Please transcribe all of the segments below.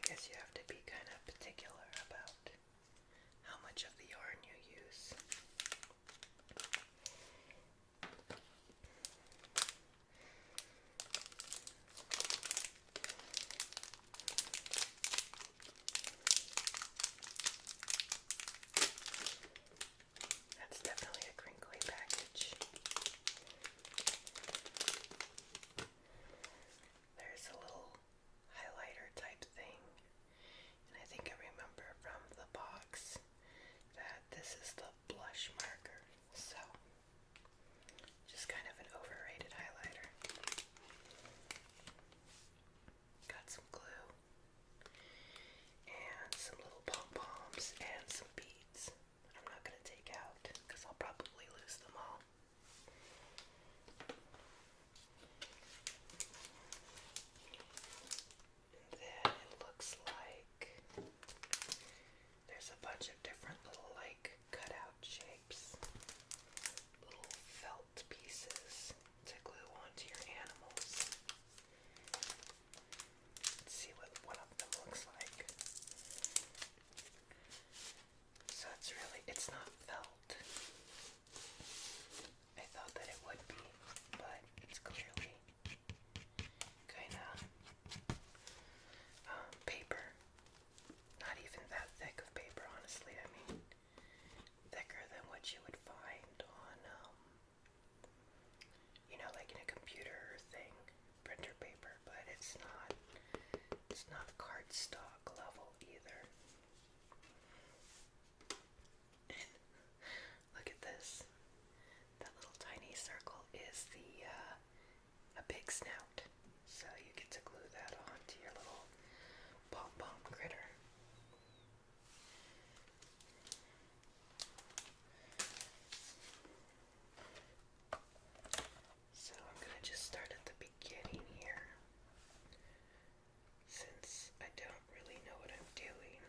guess you have to be kind of particular about how much of the yarn you use. That's definitely a crinkly package. There's a little highlighter type thing, and I think I remember from the box that this is the blush marker, so just kind of an overrated highlighter. Got some glue and some little pom-poms and some beads that I'm not going to take out because I'll probably lose them all. And then it looks like there's a bunch of different little like cutout shapes, little felt pieces to glue onto your animals. Let's see what one of them looks like. So it's not felt. I thought that it would be, but it's clearly kind of paper. Not even that thick of paper, honestly. I mean, thicker than what you would find on, like in a computer thing, printer paper, but it's not cardstock level either. Look at this. That little tiny circle is a big snout. So you get to glue that onto your little pom-pom critter. So I'm going to just start at the beginning here, since I don't really know what I'm doing.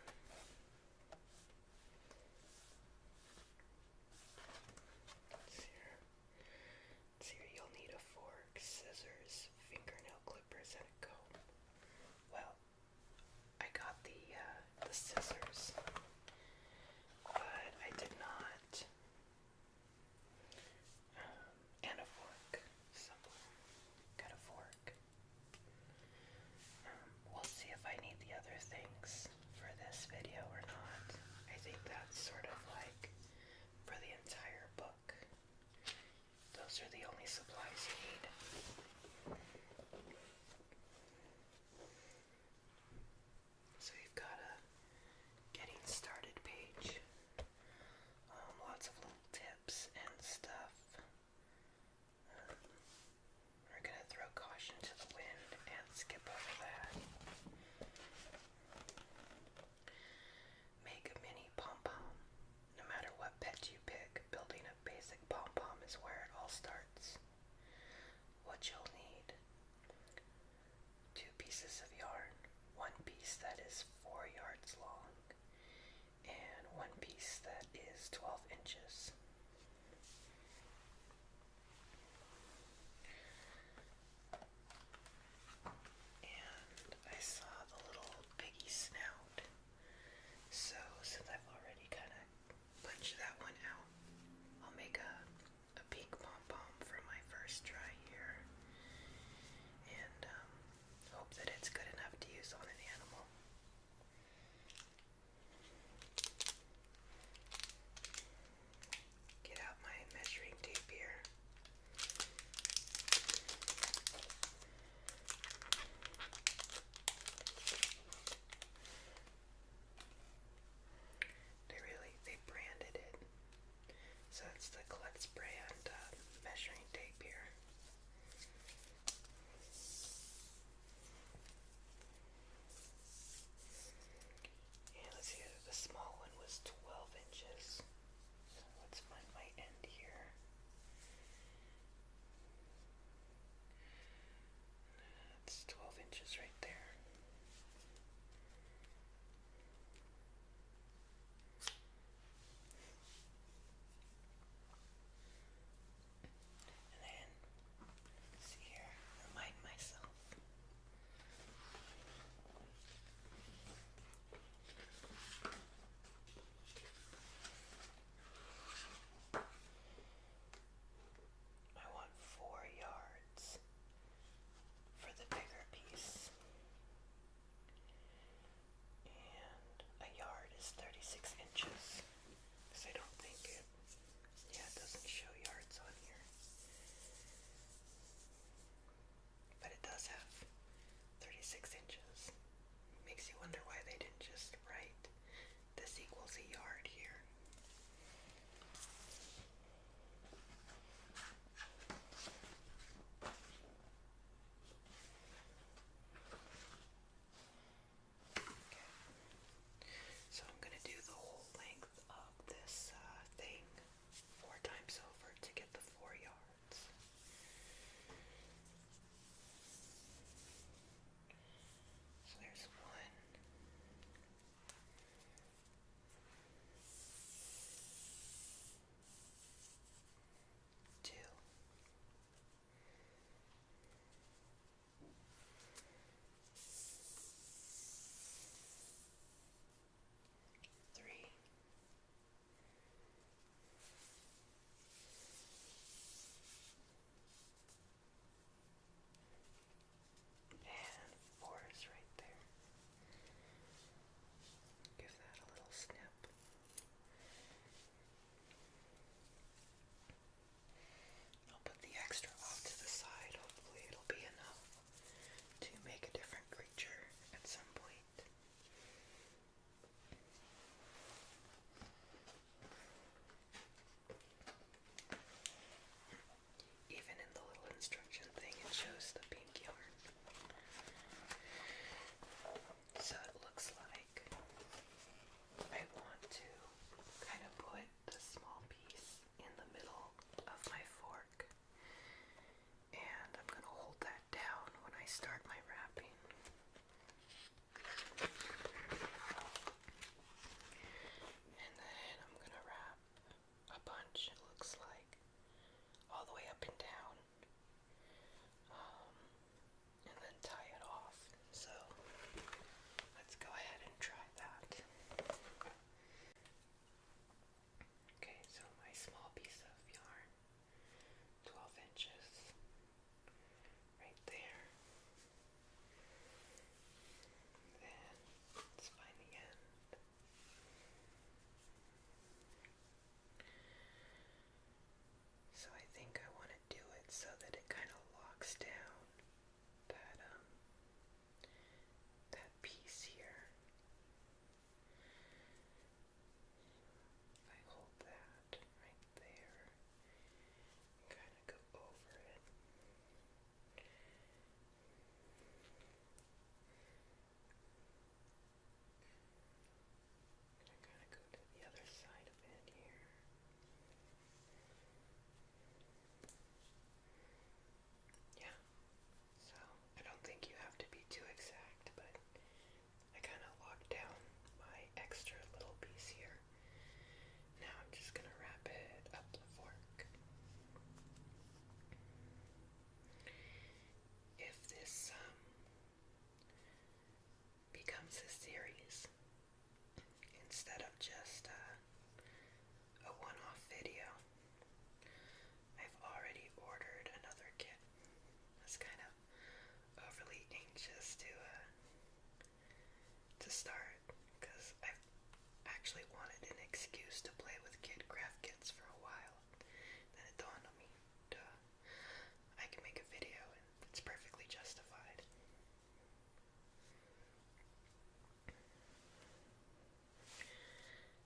Let's see here. You'll need a fork, scissors, fingernail clippers, and a comb. Well, I got the scissors, but I did not, and a fork. So, got a fork. We'll see if I need the other things for this video or not. I think that's sort of like for the entire book. Those are the only supplies you need. So you've got a getting started page. Lots of little tips and stuff. We're going to throw caution to the wind and skip over that. Make a mini pom-pom. No matter what pet you pick, building a basic pom-pom is where it all starts. What you'll need: 2 pieces of yarn, 1 piece that is 4 yards long, and 1 piece that is 12 inches. And I saw the little piggy snout, so since I've already kind of punched that one out, I'll make a pink pom-pom for my first try here, and hope that it's good enough to use on an animal. becomes a series instead of just a one-off video. I've already ordered another kit. I was kind of overly anxious to start because I've actually wanted an excuse to play with kid craft kits for a while. Then it dawned on me, duh, I can make a video and it's perfectly justified.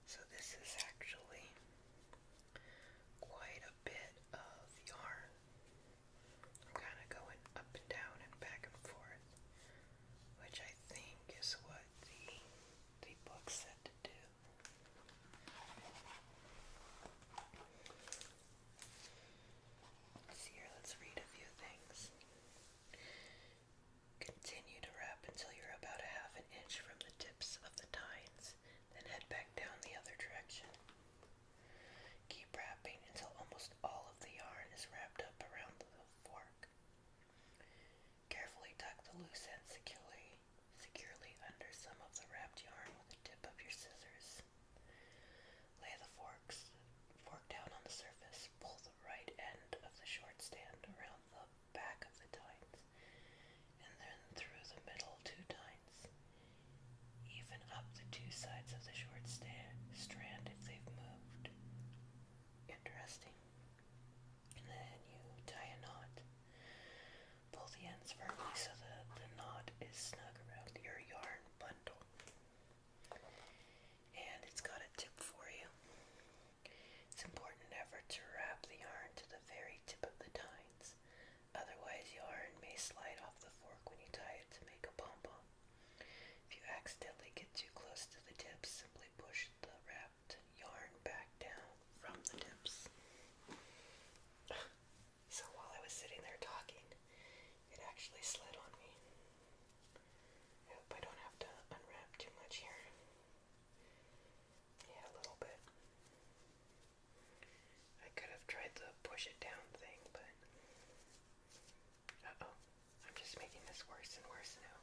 So this is actually quite a bit of yarn. I'm kind of going up and down and back and forth, which I think is what the book said to do. Let's read a few things. Continue to wrap until you're about a half an inch from the tips of the tines, then head back down the other direction. Keep wrapping until almost all of the yarn is wrapped up around the fork. Carefully tuck the loose end securely under some of the wrapped yarn with the tip of your scissors. Lay the fork down on the surface. Pull the right end of the short stand around the back of the tines, and then through the middle 2 tines. Even up the 2 sides of the short strand if they've moved. Interesting. And then you tie a knot. Pull the ends firmly so that the knot is snug around your yarn bundle. And it's got a tip for you. It's important never to wrap the yarn to the very tip of the tines. Otherwise, yarn may slide off the fork when you tie it to make a pom-pom. If you accidentally get too close to the tips, simply push the wrapped yarn back down from the tips. So while I was sitting there talking, it actually slid on me. I hope I don't have to unwrap too much here. Yeah, a little bit. I could have tried the push it down thing, but uh-oh, I'm just making this worse and worse now.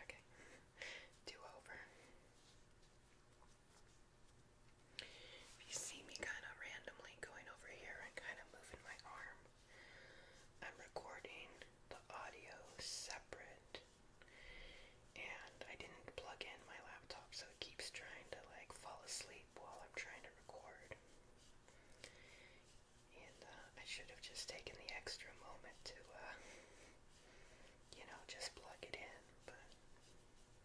Okay, do over. If you see me kind of randomly going over here and kind of moving my arm, I'm recording the audio separate, and I didn't plug in my laptop, so it keeps trying to fall asleep while I'm trying to record. And I should have just taken the extra moment to just plug it in, but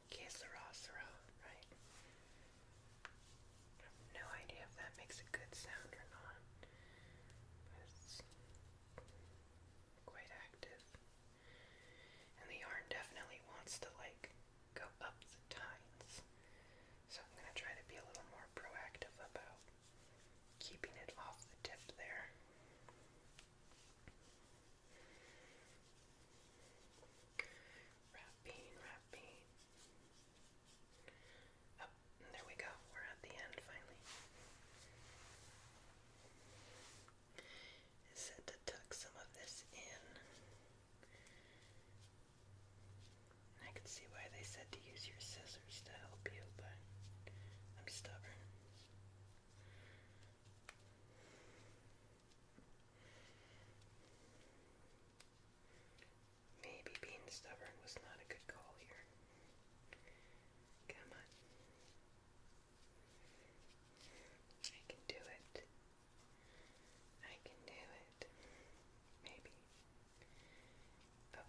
que sera, right? I have no idea if that makes a good sound or not. It's quite active. And the yarn definitely wants to go up the tines. So I'm going to try to be a little more proactive about keeping it off the tip there. Wrapping. Oh, and there we go. We're at the end finally. It said to tuck some of this in. And I could see why they said to use your scissors to help you, but I'm stubborn. Maybe being stubborn was not a good call here. Come on. I can do it. I can do it. Maybe. Oh,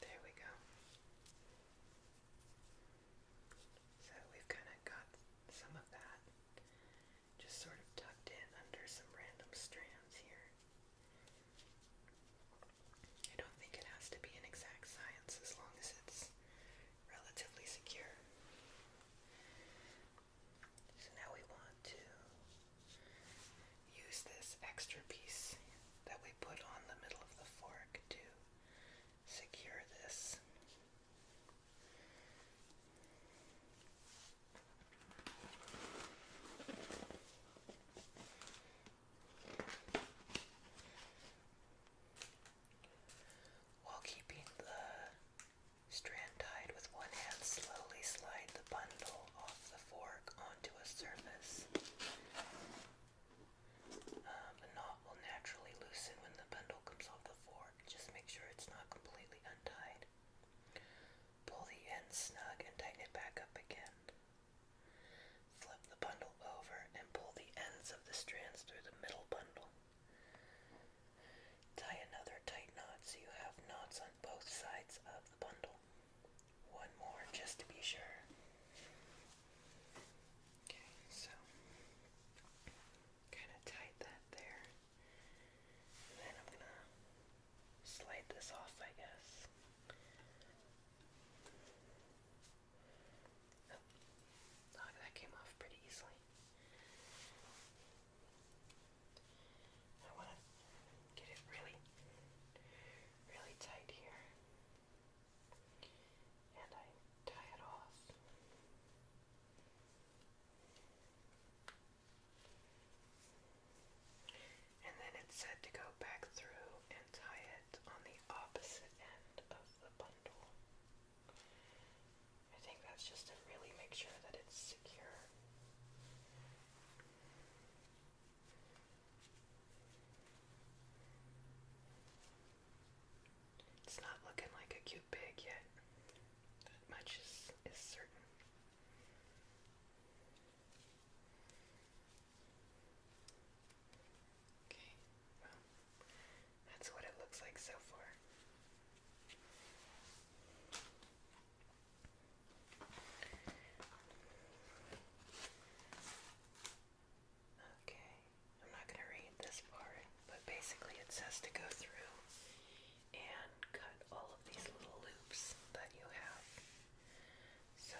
there we go. So we've kind of got some of that just sort of tucked in under some random strands here. I don't think it has to be an exact has to go through and cut all of these little loops that you have. So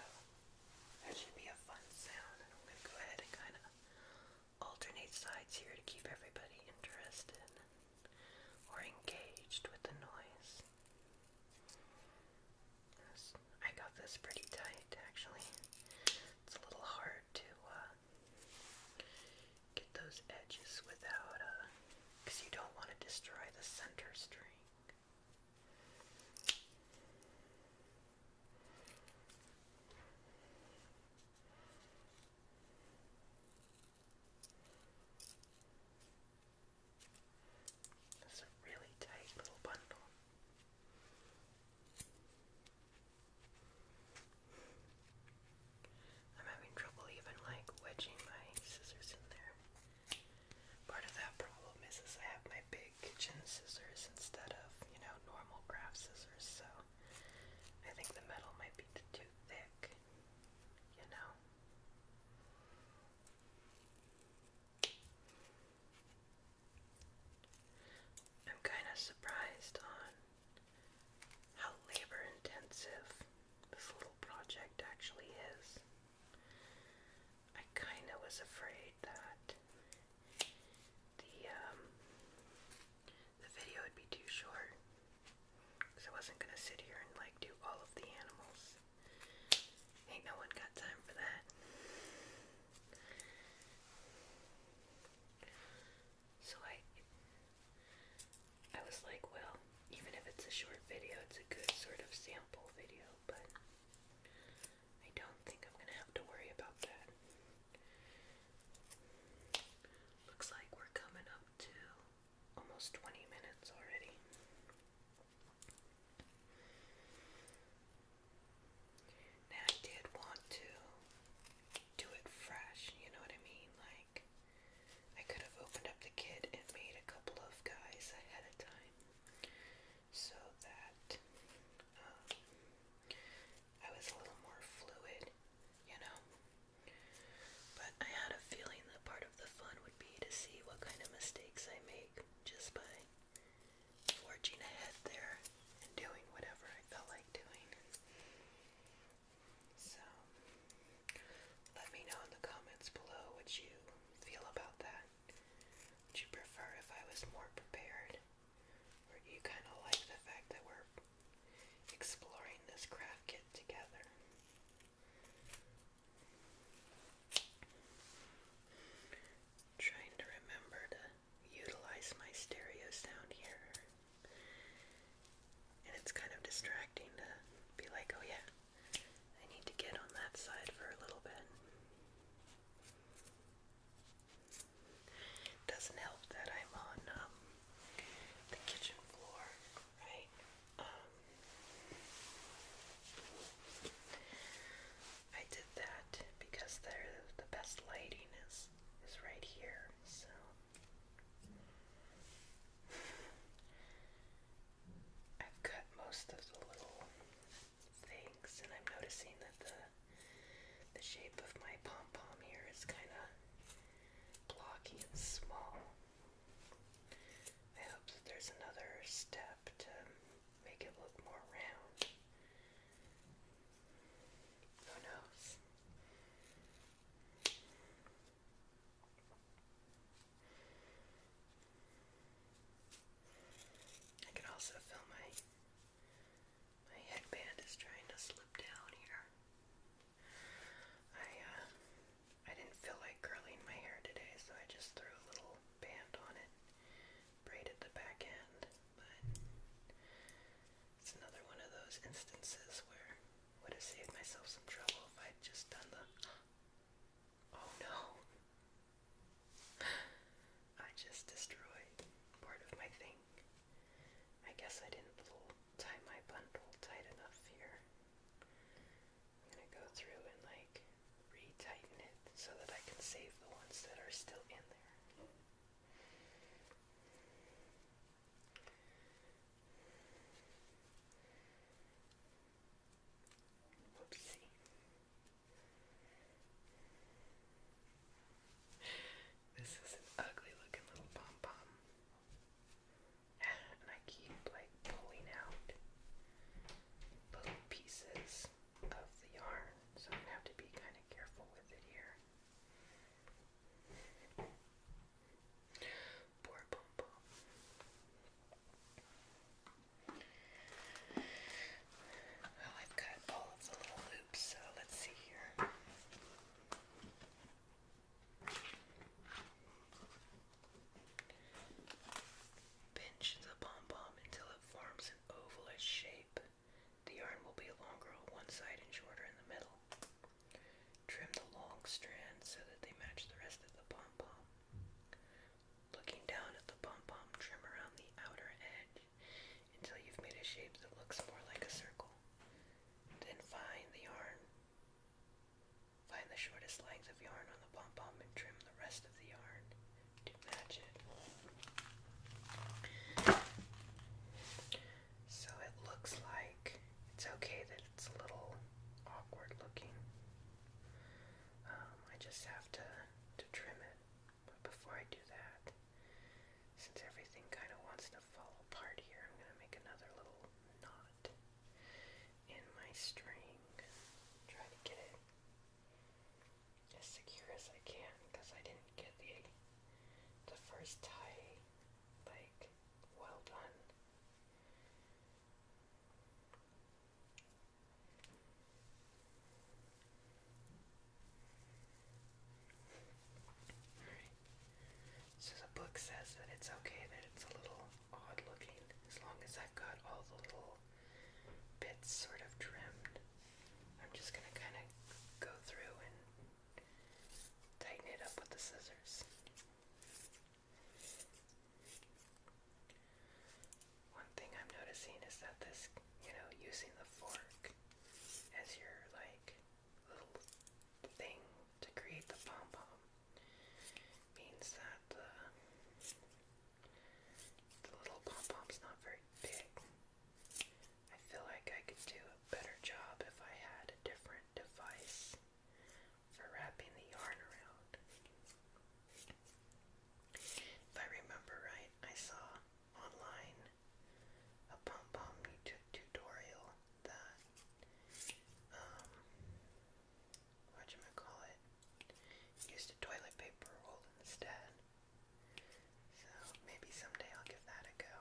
that should be a fun sound. And I'm going to go ahead and kind of alternate sides here to keep everybody interested or engaged with the noise. I got this pretty tight, actually. It's a little hard to get those edges without, because you don't want to destroy the center string. That's a really tight little bundle. I'm having trouble even like wedging my scissors in there. Part of that problem is I have my big kitchen scissors instead of, normal craft scissors, so I think the metal might be too thick, I'm kind of surprised on how labor intensive this little project actually is. I kind of was afraid that the video would be too short, because I wasn't going to sit here and do all of the animals. Ain't no one got time for that. So I was like, well, even if it's a short video, it's a good sort of sample video, but I don't think I'm going to have to worry about that. Looks like we're coming up to almost 20 minutes already. Now I did want to do it fresh, you know what I mean? I could have opened up the kit and made a couple of guys ahead of time so that I was a little more fluid, But I had a feeling that part of the fun would be to see what kind of mistakes I make just by forging ahead there and doing whatever I felt like doing. So, let me know in the comments below what you feel about that. Would you prefer if I was more prepared? Or do you kind of like the fact that we're exploring this craft kit together? Trying to remember to utilize my stereo sound here. And it's kind of distracting to be like, oh yeah, I need to get on that side for a little bit. Doesn't help that I'm on the kitchen floor, right? I did that because the best lighting is right here, so I've cut most of the little things, and I'm noticing that the shape of my pom-pom here is kind of blocky and small. I hope that there's another step to make it look more round. Who knows? I can also feel my headband is trying to slip down here. I didn't feel like is tidy, like, well done. Alright, so the book says that it's okay that it's a little odd looking, as long as I've got all the little bits sort of trimmed. I'm just gonna kind of go through and tighten it up with the scissors. One thing I'm noticing is that this, using the fork as your, like, little thing to create the pom-pom means that the little pom-pom's not very big. I feel like I could do a better job if I had a different device for wrapping the yarn around. If I remember right, I saw online a pom-pom tutorial that, whatchamacallit, used a toilet paper roll instead. So maybe someday I'll give that a go.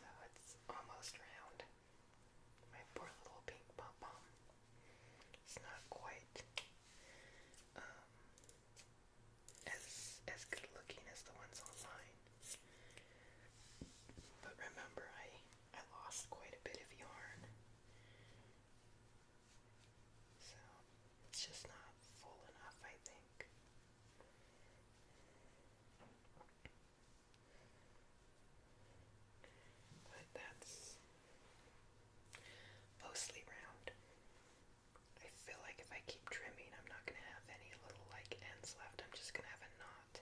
So it's almost round. My poor little pink pom-pom. It's not quite as good looking as the ones online. But remember, I lost quite a bit of yarn. So it's just not full enough, I think. But that's mostly round. I feel like if I keep trimming, I'm not going to have any little, like, ends left. I'm just going to have a knot.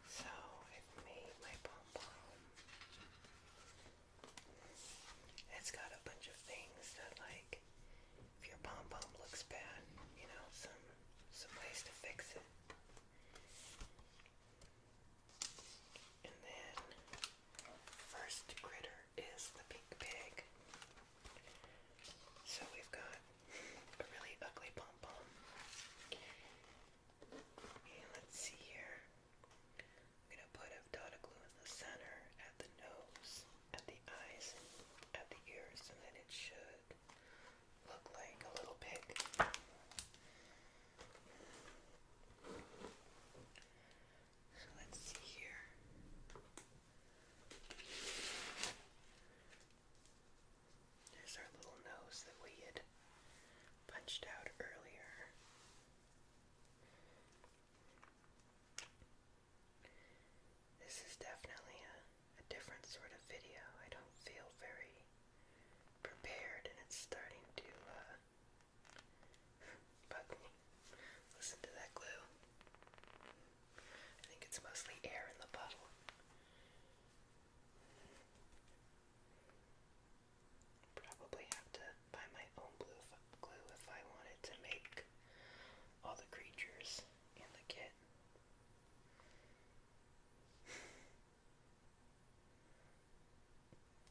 So I've made my pom-pom. It's got a bunch of things that, like, if your pom-pom looks bad, some ways to fix it. And then, first critter is the pink pig. So we've got a really ugly pom-pom. And let's see here. I'm going to put a dot of glue in the center, at the nose, at the eyes, and at the ears, and then it should look like a little pig. So let's see here. There's our little nose that we had punched out earlier. This is definitely a different sort of video. I don't feel very prepared, and it's starting to bug me. Listen to that glue. I think it's mostly air in the bottle. Probably have to buy my own glue if I wanted to make all the creatures in the kit.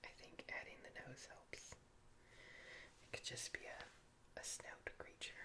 I think adding the nose helps. It could just be a snout creature.